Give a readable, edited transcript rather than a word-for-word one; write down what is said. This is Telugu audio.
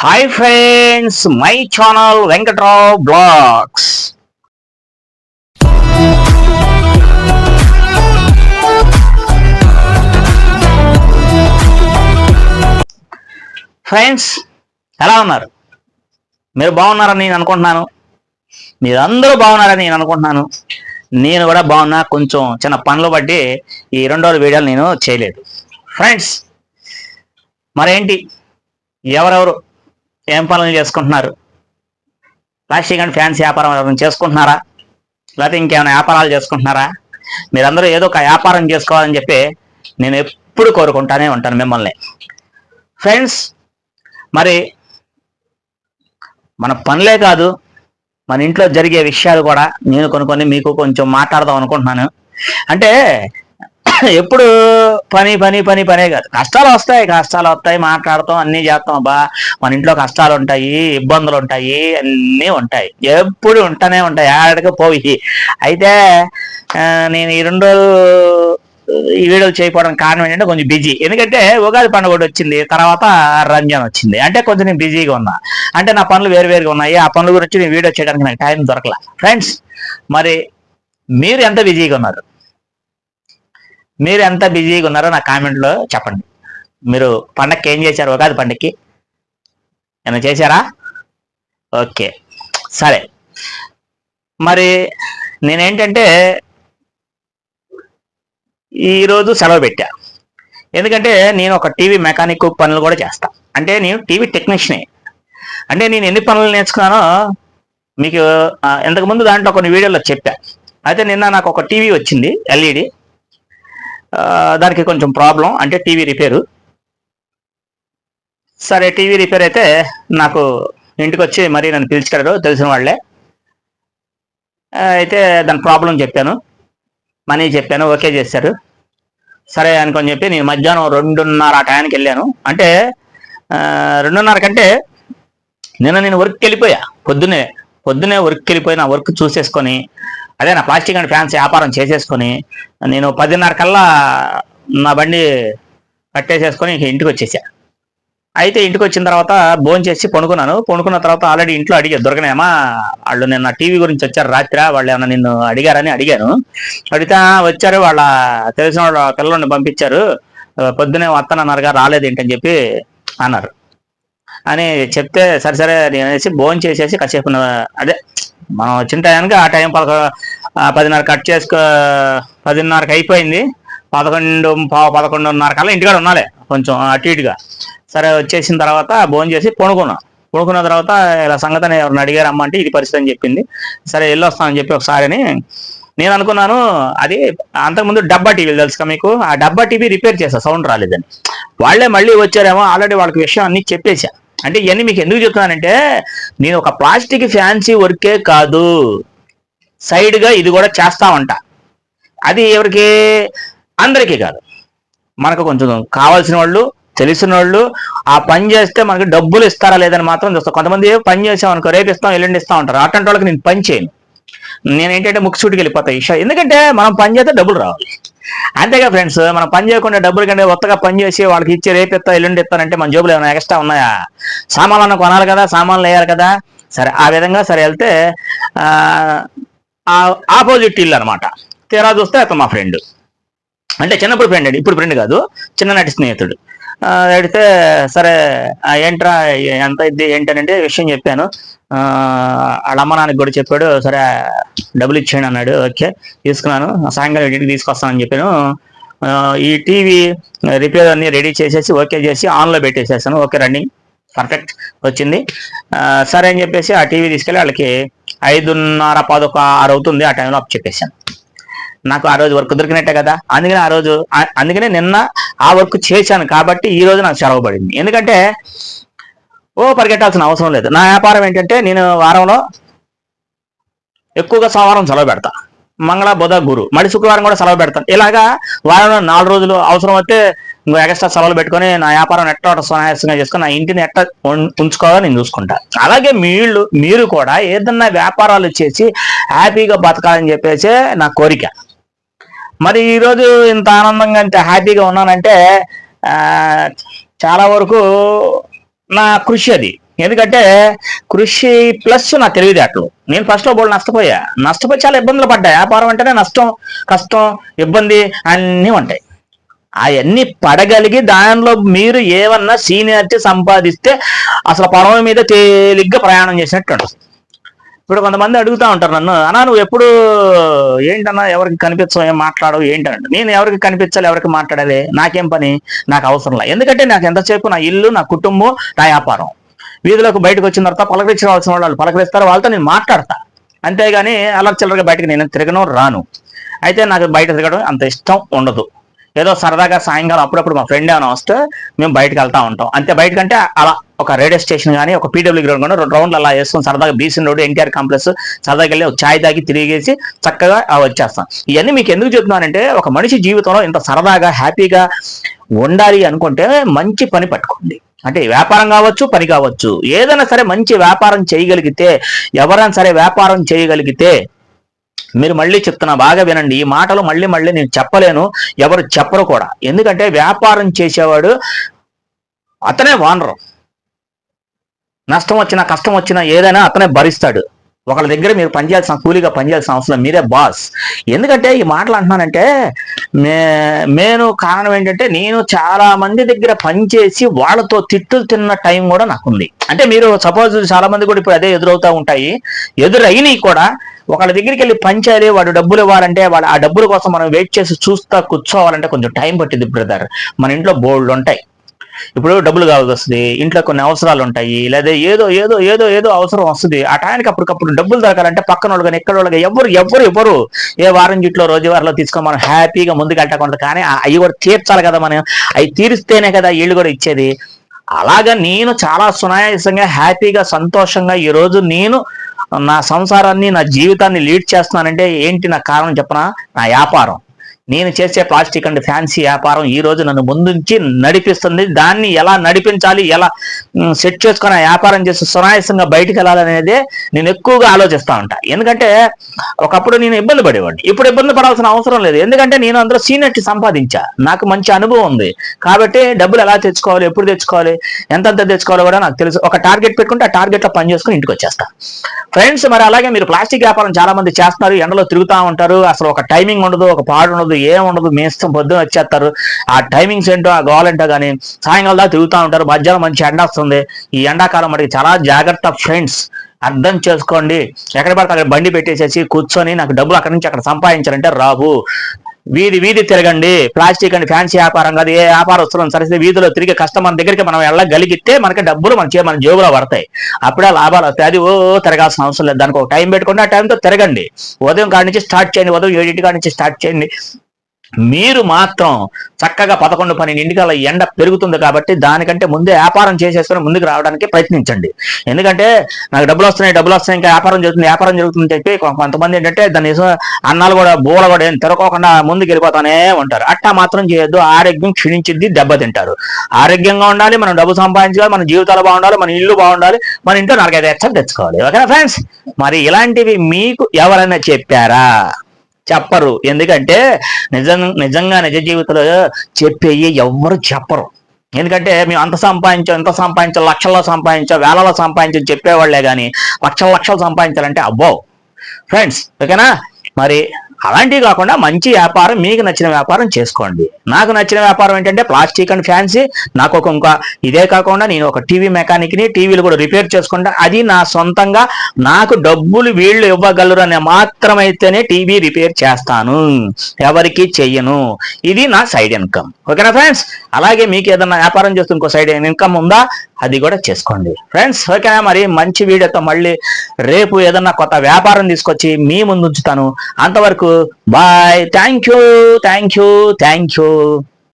Hi friends, my channel Venkatrao blogs. Friends, ఎలా ఉన్నారు? మీరు బాగున్నారని నేను అనుకుంటున్నాను. మీరందరూ బాగున్నారని నేను అనుకుంటున్నాను. నేను కూడా బాగున్నా. కొంచెం చిన్న పనులు బట్టి ఈ 2 రోజుల వీడియోలు నేను చేయలేదు. ఫ్రెండ్స్, మరేంటి, ఎవరెవరు ఏం పనులు చేసుకుంటున్నారు? ప్లాస్టిక్ అండ్ ఫ్యాన్స్ వ్యాపారం చేసుకుంటున్నారా? లేకపోతే ఇంకేమైనా వ్యాపారాలు చేసుకుంటున్నారా? మీరందరూ ఏదో ఒక వ్యాపారం చేసుకోవాలని చెప్పి నేను ఎప్పుడు కోరుకుంటానే ఉంటాను మిమ్మల్ని. ఫ్రెండ్స్, మరి మన పనులే కాదు, మన ఇంట్లో జరిగే విషయాలు కూడా నేను కొన్ని మీకు కొంచెం మాట్లాడదాం అనుకుంటున్నాను. అంటే ఎప్పుడు పని పని పని పనే కాదు, కష్టాలు వస్తాయి, మాట్లాడతాం, అన్నీ చేస్తాం. అబ్బా, మన ఇంట్లో కష్టాలు ఉంటాయి, ఇబ్బందులు ఉంటాయి, అన్నీ ఉంటాయి, ఎప్పుడు ఉంటానే ఉంటాయి, ఆడకి పోయి. అయితే నేను ఈ 2 రోజులు ఈ వీడియోలు చేయకపోవడానికి కారణం ఏంటంటే కొంచెం బిజీ. ఎందుకంటే ఉగాది పండుగ ఒకటి వచ్చింది, తర్వాత రంజాన్ వచ్చింది. అంటే కొంచెం నేను బిజీగా ఉన్నా. అంటే నా పనులు వేరువేరుగా ఉన్నాయి. ఆ పనుల గురించి నేను వీడియో చేయడానికి నాకు టైం దొరకలా. ఫ్రెండ్స్, మరి మీరు ఎంత బిజీగా ఉన్నారు? మీరు ఎంత బిజీగా ఉన్నారో నా కామెంట్లో చెప్పండి. మీరు పండగకి ఏం చేశారు? ఉగాది పండగకి ఏమైనా చేశారా? ఓకే, సరే. మరి నేనేంటంటే ఈరోజు సెలవు పెట్టా. ఎందుకంటే నేను ఒక టీవీ మెకానిక్ పనులు కూడా చేస్తా. అంటే నేను టీవీ టెక్నీషియనే. అంటే నేను ఎన్ని పనులు నేర్చుకున్నానో మీకు ఇంతకుముందు దాంట్లో కొన్ని వీడియోలో చెప్పా. అయితే నిన్న నాకు ఒక టీవీ వచ్చింది, ఎల్ఈడి. దానికి కొంచెం ప్రాబ్లం, అంటే టీవీ రిపేరు. సరే, టీవీ రిపేర్ అయితే నాకు ఇంటికి వచ్చి మరీ నన్ను పిలుచుకెళ్ళారు, తెలిసిన వాళ్ళే. అయితే దాని ప్రాబ్లం చెప్పాను, మనీ చెప్పాను, ఓకే చేశారు. సరే అనుకొని చెప్పి నేను మధ్యాహ్నం 2:30 ఆ టైంకి వెళ్ళాను. అంటే 2:30 కంటే నేను వర్క్కి వెళ్ళిపోయా. పొద్దునే వర్క్కి వెళ్ళిపోయి నా వర్క్ చూసేసుకొని, అదే నా ప్లాస్టిక్ అండ్ ఫ్యాన్స్ వ్యాపారం చేసేసుకొని, నేను 10:30 కల్లా నా బండి కట్టేసేసుకొని ఇంటికి వచ్చేసా. అయితే ఇంటికి వచ్చిన తర్వాత భోజనం చేసి పడుకున్న తర్వాత ఆల్రెడీ ఇంట్లో అడిగారు, దొరకనేమా వాళ్ళు నిన్న టీవీ గురించి వచ్చారు రాత్రి, వాళ్ళు ఏమన్నా నిన్ను అడిగారని అడిగాను. అడిగితే వచ్చారు, వాళ్ళ తెలిసిన వాళ్ళ పిల్లల్ని పంపించారు, పొద్దునే వస్తానన్నారుగా, రాలేదేంటని చెప్పి అన్నారు. అని చెప్తే సరే నేనేసి భోజనం చేసేసి కాసేపు, అదే మనం వచ్చిన టైంకి ఆ టైం 10:30 కట్ చేసుకో, 10:30కి అయిపోయింది. 11:30 కల్లా ఇంటికాడ ఉన్నాలే, కొంచెం అటు ఇటుగా. సరే, వచ్చేసిన తర్వాత భోజనం చేసి పడుకున్న తర్వాత ఇలా సంగతిని ఎవరిని అడిగారమ్మా అంటే ఇది పరిస్థితి అని చెప్పింది. సరే, వెళ్ళొస్తానని చెప్పి ఒకసారి అని నేను అనుకున్నాను. అది అంతకుముందు డబ్బా టీవీలు తెలుసుగా మీకు, ఆ డబ్బా టీవీ రిపేర్ చేశా, సౌండ్ రాలేదని. వాళ్ళే మళ్ళీ వచ్చారేమో, ఆల్రెడీ వాళ్ళకి విషయం అన్ని చెప్పేశా. అంటే ఇవన్నీ మీకు ఎందుకు చెప్తున్నానంటే, నేను ఒక ప్లాస్టిక్ ఫ్యాన్సీ వర్కే కాదు, సైడ్గా ఇది కూడా చేస్తా ఉంటా. అది ఎవరికి? అందరికీ కాదు, మనకు కొంచెం కావాల్సిన వాళ్ళు, తెలిసిన వాళ్ళు. ఆ పని చేస్తే మనకి డబ్బులు ఇస్తారా లేదని మాత్రం చూస్తాం. కొంతమంది పని చేసామనుకో, రేపు ఇస్తాం, ఎల్లుండి ఇస్తాం ఉంటారు. అట్లాంటి వాళ్ళకి నేను పని చేయను. నేనేంటంటే ముక్కుసూటికి వెళ్ళిపోతాయి విషయం. ఎందుకంటే మనం పని చేస్తే డబ్బులు రావాలి, అంతేగా ఫ్రెండ్స్. మనం పని చేయకుండా డబ్బులు కంటే కొత్తగా పని చేసి వాళ్ళకి ఇచ్చి రేపు ఇస్తా, ఎల్లుండి ఇస్తానంటే మన జోబులు ఏమైనా ఎక్స్ట్రా ఉన్నాయా? సామాన్లు కొనాలి కదా, సామాన్లు వేయాలి కదా. సరే, ఆ విధంగా సరే వెళ్తే ఆపోజిట్ ఇల్లు అనమాట. తీరా చూస్తే అతను మా ఫ్రెండ్, అంటే చిన్నప్పుడు ఫ్రెండ్ అండి, ఇప్పుడు ఫ్రెండ్ కాదు, చిన్ననాటి స్నేహితుడు. అడిగితే సరే ఏంట్రా ఎంత ఇది ఏంటనంటే విషయం చెప్పాను. వాళ్ళ అమ్మ నాన్నకి కూడా చెప్పాడు. సరే, డబ్బులు ఇచ్చాను అన్నాడు. ఓకే, తీసుకున్నాను, సాయంకాలం ఇంటికి తీసుకొస్తానని చెప్పాను. ఈ టీవీ రిపేర్ అన్ని రెడీ చేసేసి ఓకే చేసి ఆన్లో పెట్టేసేసాను. ఓకే, రన్నింగ్ పర్ఫెక్ట్ వచ్చింది. సరే అని చెప్పేసి ఆ టీవీ తీసుకెళ్ళి వాళ్ళకి 5:30, 11 అవుతుంది, ఆ టైంలో అప్ చెప్పేశాను. నాకు ఆ రోజు వర్క్ దొరికినట్టే కదా. అందుకనే నిన్న ఆ వర్క్ చేశాను కాబట్టి ఈ రోజు నాకు సెలవు పడింది. ఎందుకంటే పరిగెట్టాల్సిన అవసరం లేదు. నా వ్యాపారం ఏంటంటే, నేను వారంలో ఎక్కువగా సోమవారం సెలవు పెడతా, మంగళ, బుధ, గురు, మళ్ళీ శుక్రవారం కూడా సెలవు పెడతాను. ఇలాగా వారంలో 4 రోజులు అవసరం వస్తే ఇంకో ఎక్స్ట్రా సెలవులు పెట్టుకొని నా వ్యాపారం ఎట్లా సునాయాసంగా చేసుకొని నా ఇంటిని ఎట్లా ఉంచుకోవాలో నేను చూసుకుంటా. అలాగే మీరు కూడా ఏదన్నా వ్యాపారాలు చేసి హ్యాపీగా బతకాలని చెప్పేసి నా కోరిక. మరి ఈరోజు ఇంత ఆనందంగా, ఇంత హ్యాపీగా ఉన్నానంటే చాలా వరకు నా కృషి అది. ఎందుకంటే కృషి ప్లస్ నా తెలివితేటలు. నేను ఫస్ట్లో బోల్డ్ నష్టపోయి చాలా ఇబ్బందులు పడ్డా. వ్యాపారం అంటేనే నష్టం, కష్టం, ఇబ్బంది అన్నీ ఉంటాయి. అవన్నీ పడగలిగి దానిలో మీరు ఏమన్నా సీనియారిటీ సంపాదిస్తే అసలు పర్వం మీద తేలిగ్గా ప్రయాణం చేసినట్టు ఉంటుంది. ఇప్పుడు కొంతమంది అడుగుతూ ఉంటారు నన్ను, అన్నా నువ్వు ఎప్పుడు ఏంటన్నా ఎవరికి కనిపించవు, ఏం మాట్లాడవు ఏంటంటే, నేను ఎవరికి కనిపించాలి, ఎవరికి మాట్లాడాలి, నాకేం పని, నాకు అవసరం లేదు. ఎందుకంటే నాకు ఎంతసేపు నా ఇల్లు, నా కుటుంబం, నా వ్యాపారం. వీధిలోకి బయటకు వచ్చిన తర్వాత పలకరించవలసిన వాళ్ళు పలకరిస్తారు, వాళ్ళతో నేను మాట్లాడతా. అంతేగాని అలా చిల్లరగా బయటకు నేను తిరగను, రాను. అయితే నాకు బయట తిరగడం అంత ఇష్టం ఉండదు. ఏదో సరదాగా సాయంకాలం అప్పుడప్పుడు మా ఫ్రెండ్ ఏమైనా వస్తే మేము బయటకు వెళ్తా ఉంటాం అంతే. బయటకంటే అలా ఒక రేడియో స్టేషన్ కానీ ఒక పీడబ్ల్యూ గ్రౌండ్ కానీ 2 రౌండ్లు అలా వేస్తాం సరదాగా. బీసీ రోడ్, ఎన్టీఆర్ కాంప్లెక్స్ సరదాగా వెళ్ళి ఒక ఛాయ్ తాగి తిరిగేసి చక్కగా వచ్చేస్తాం. ఇవన్నీ మీకు ఎందుకు చెప్తున్నానంటే, ఒక మనిషి జీవితంలో ఇంత సరదాగా హ్యాపీగా ఉండాలి అనుకుంటే మంచి పని పట్టుకోండి. అంటే వ్యాపారం కావచ్చు, పని కావచ్చు, ఏదైనా సరే మంచి వ్యాపారం చేయగలిగితే, ఎవరైనా సరే వ్యాపారం చేయగలిగితే, మీరు మళ్ళీ చెప్తున్నా బాగా వినండి, ఈ మాటలు మళ్ళీ మళ్ళీ నేను చెప్పలేను, ఎవరు చెప్పరు కూడా. ఎందుకంటే వ్యాపారం చేసేవాడు అతనే ఓనరు. నష్టం వచ్చినా కష్టం వచ్చినా ఏదైనా అతనే భరిస్తాడు. ఒకళ్ళ దగ్గర మీరు పనిచేయాల్సిన, కూలీగా పనిచేయాల్సిన అవసరం, మీరే బాస్. ఎందుకంటే ఈ మాటలు అంటున్నానంటే, నేను కారణం ఏంటంటే, నేను చాలా మంది దగ్గర పనిచేసి వాళ్ళతో తిట్టులు తిన్న టైం కూడా నాకుంది. అంటే మీరు సపోజ్ చాలా మంది కూడా ఇప్పుడు అదే ఎదురవుతూ ఉంటాయి, ఎదురైనవి కూడా. ఒకళ్ళ దగ్గరికి వెళ్ళి పనిచేయాలి, వాడు డబ్బులు ఇవ్వాలంటే, వాడు ఆ డబ్బుల కోసం మనం వెయిట్ చేసి చూస్తా కూర్చోవాలంటే కొంచెం టైం పట్టింది బ్రదర్. మన ఇంట్లో బోల్డ్ ఉంటాయి. ఇప్పుడు డబ్బులు కావాల్సి వస్తుంది, ఇంట్లో కొన్ని అవసరాలు ఉంటాయి, లేదా ఏదో ఏదో ఏదో ఏదో అవసరం వస్తుంది. ఆ టైంకి అప్పటికప్పుడు డబ్బులు దొరకాలంటే పక్కన వాళ్ళు కానీ ఎక్కడ వాళ్ళు ఎవరు ఏ వారం జిట్లో రోజువారీలో తీసుకొని మనం హ్యాపీగా ముందుకు వెళ్ళకుండా, కానీ అవి కూడా తీర్చాలి కదా మనం. అవి తీరిస్తేనే కదా వీళ్ళు కూడా ఇచ్చేది. అలాగా నేను చాలా సునాయాసంగా హ్యాపీగా సంతోషంగా ఈరోజు నేను నా సంసారాన్ని, నా జీవితాన్ని లీడ్ చేస్తున్నానంటే ఏంటి నా కారణం చెప్పనా? నా వ్యాపారం. నేను చేసే ప్లాస్టిక్ అండ్ ఫ్యాన్సీ వ్యాపారం ఈ రోజు నన్ను ముందుంచి నడిపిస్తుంది. దాన్ని ఎలా నడిపించాలి, ఎలా సెట్ చేసుకొని ఆ వ్యాపారం చేసి సునాయాసంగా బయటకు వెళ్ళాలనేదే నేను ఎక్కువగా ఆలోచిస్తూ ఉంటా. ఎందుకంటే ఒకప్పుడు నేను ఇబ్బంది పడేవాడిని, ఇప్పుడు ఇబ్బంది పడాల్సిన అవసరం లేదు. ఎందుకంటే నేను అందులో సీనియర్టీ సంపాదించా, నాకు మంచి అనుభవం ఉంది. కాబట్టి డబ్బులు ఎలా తెచ్చుకోవాలి, ఎప్పుడు తెచ్చుకోవాలి, ఎంతంత తెచ్చుకోవాలో కూడా నాకు తెలుసు. ఒక టార్గెట్ పెట్టుకుంటే ఆ టార్గెట్లో పని చేసుకుని ఇంటికి వచ్చేస్తా. ఫ్రెండ్స్, మరి అలాగే మీరు ప్లాస్టిక్ వ్యాపారం చాలా మంది చేస్తున్నారు, ఎండలో తిరుగుతూ ఉంటారు, అసలు ఒక టైమింగ్ ఉండదు, ఒక పాడు ఉండదు, ఏముండదు, మీ ఇష్టం, పొద్దున వచ్చేస్తారు. ఆ టైమింగ్స్ ఏంటో, ఆ గోవాలంటో కానీ సాయంకాలం దాకా తిరుగుతూ ఉంటారు. మధ్యాహ్నం మంచి ఎండ వస్తుంది. ఈ ఎండాకాలం మటుకు చాలా జాగ్రత్త ఫ్రెండ్స్, అర్థం చేసుకోండి. ఎక్కడ పడితే అక్కడ బండి పెట్టేసేసి కూర్చొని నాకు డబ్బులు అక్కడి నుంచి అక్కడ సంపాదించాలంటే రావు. వీధి తిరగండి. ప్లాస్టిక్ అండ్ ఫ్యాన్సీ వ్యాపారం కాదు, ఏ వ్యాపారస్తులను సరిస్తే వీధిలో తిరిగి కస్టమర్ దగ్గరికి మనం వెళ్ళగలిగితే మనకి డబ్బులు మన జేబులో పడతాయి. అప్పుడే లాభాలు వస్తాయి. అది తిరగాల్సిన అవసరం లేదు. దానికి ఒక టైం పెట్టుకోండి, ఆ టైంతో తిరగండి. ఉదయం కాడి నుంచి స్టార్ట్ చేయండి, ఉదయం 7 కాడి నుంచి స్టార్ట్ చేయండి. మీరు మాత్రం చక్కగా 11-12 ఎండ పెరుగుతుంది కాబట్టి దానికంటే ముందే వ్యాపారం చేసేసుకుని ముందుకు రావడానికి ప్రయత్నించండి. ఎందుకంటే నాకు డబ్బులు వస్తున్నాయి ఇంకా వ్యాపారం జరుగుతుంది చెప్పి కొంతమంది ఏంటంటే దాన్ని అన్నాలు కూడా బూల కూడా ఏం తిరగకుండా ముందుకు వెళ్ళిపోతానే ఉంటారు. అట్టా మాత్రం చేయొద్దు. ఆరోగ్యం క్షీణించిద్ది, దెబ్బతింటారు. ఆరోగ్యంగా ఉండాలి, మనం డబ్బు సంపాదించాలి, మన జీవితాలు బాగుండాలి, మన ఇల్లు బాగుండాలి, మన ఇంట్లో 4-5 ఎచ్చలు తెచ్చుకోవాలి. ఓకేనా ఫ్రెండ్స్? మరి ఇలాంటివి మీకు ఎవరైనా చెప్పారా? చెప్పరు. ఎందుకంటే నిజంగా నిజ జీవితంలో చెప్పేవి ఎవ్వరు చెప్పరు. ఎందుకంటే మేము అంత సంపాదించాం, లక్షల్లో సంపాదించాం, వేలలో సంపాదించాం చెప్పేవాళ్లే కానీ లక్షలు సంపాదించాలంటే అబ్బో ఫ్రెండ్స్. ఓకేనా? మరి అలాంటివి కాకుండా మంచి వ్యాపారం, మీకు నచ్చిన వ్యాపారం చేసుకోండి. నాకు నచ్చిన వ్యాపారం ఏంటంటే ప్లాస్టిక్ అండ్ ఫ్యాన్సీ. నాకు ఇంకా ఇదే కాకుండా నేను ఒక టీవీ మెకానిక్ని, టీవీలు కూడా రిపేర్ చేసుకుంటా. అది నా సొంతంగా, నాకు డబ్బులు వీళ్ళు ఇవ్వగలరు అనే మాత్రమైతేనే టీవీ రిపేర్ చేస్తాను, ఎవరికి చెయ్యను. ఇది నా సైడ్ ఇన్కమ్. ఓకేనా ఫ్రెండ్స్? అలాగే మీకు ఏదన్నా వ్యాపారం చేస్తూ ఇంకో సైడ్ ఇన్కమ్ ఉందా, అది కూడా చేసుకోండి ఫ్రెండ్స్. ఓకేనా? మరి మంచి వీడియోతో మళ్ళీ రేపు ఏదన్నా కొత్త వ్యాపారం తీసుకొచ్చి మీ ముందు ఉంచుతాను. అంతవరకు బాయ్. Thank you.